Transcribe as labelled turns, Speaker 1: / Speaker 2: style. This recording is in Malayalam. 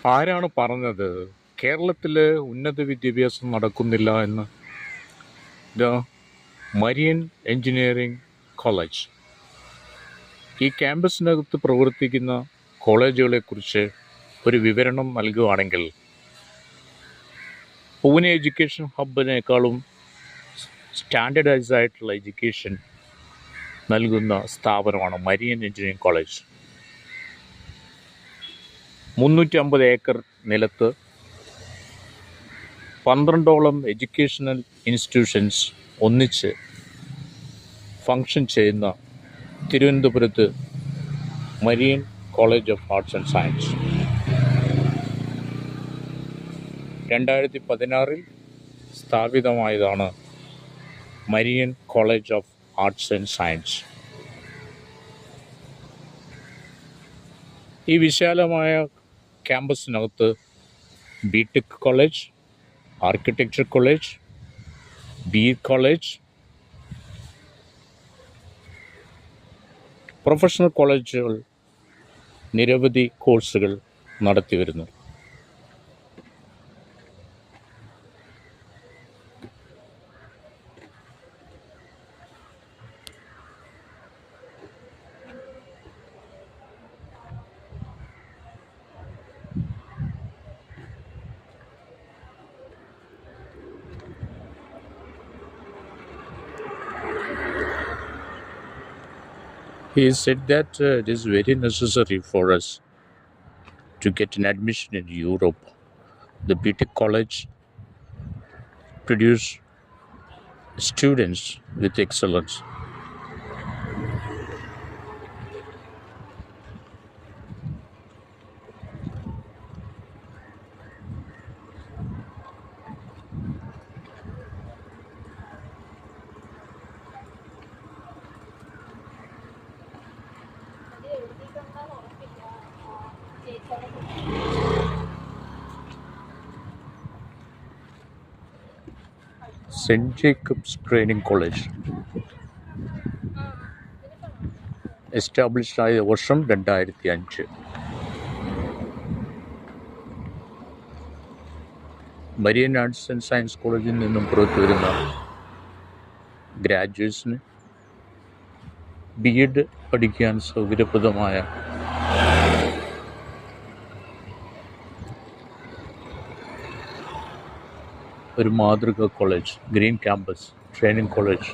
Speaker 1: ആരാണ് പറഞ്ഞത് കേരളത്തിൽ ഉന്നത വിദ്യാഭ്യാസം നടക്കുന്നില്ല എന്ന്? The Marian engineering college. ഈ ക്യാമ്പസിനകത്ത് പ്രവർത്തിക്കുന്ന കോളേജുകളെക്കുറിച്ച് ഒരു വിവരണം നൽകുകയാണെങ്കിൽ, പൂനെ എഡ്യൂക്കേഷൻ ഹബിനേക്കാളും സ്റ്റാൻഡേർഡൈസ് ആയിട്ടുള്ള എഡ്യൂക്കേഷൻ നൽകുന്ന സ്ഥാപനമാണ് മരിയൻ എഞ്ചിനീയറിംഗ് കോളേജ്. 350 ഏക്കർ നിലത്ത് 12ഓളം എഡ്യൂക്കേഷണൽ ഇൻസ്റ്റിറ്റ്യൂഷൻസ് ഒന്നിച്ച് ഫങ്ഷൻ ചെയ്യുന്ന തിരുവനന്തപുരത്ത് Marian college of arts and science 2016 സ്ഥാപിതമായതാണ് Marian college of arts and science. ഈ വിശാലമായ ക്യാമ്പസിനകത്ത് B Tech college, architecture college, BE college, professional കോളേജുകൾ നിരവധി കോഴ്സുകൾ നടത്തിവരുന്നു. He said that it is very necessary for us to get an admission in Europe. The BTech college produce students with excellence. Saint Jacob's training college established ആയ വർഷം 2005. മരിയൻ ആർട്സ് ആൻഡ് സയൻസ് കോളേജിൽ നിന്നും പുറത്തു വരുന്ന ഗ്രാജുവേറ്റ്സിന് BEd പഠിക്കാൻ സൗകര്യപ്രദമായ ഒരു മാതൃക college green campus training college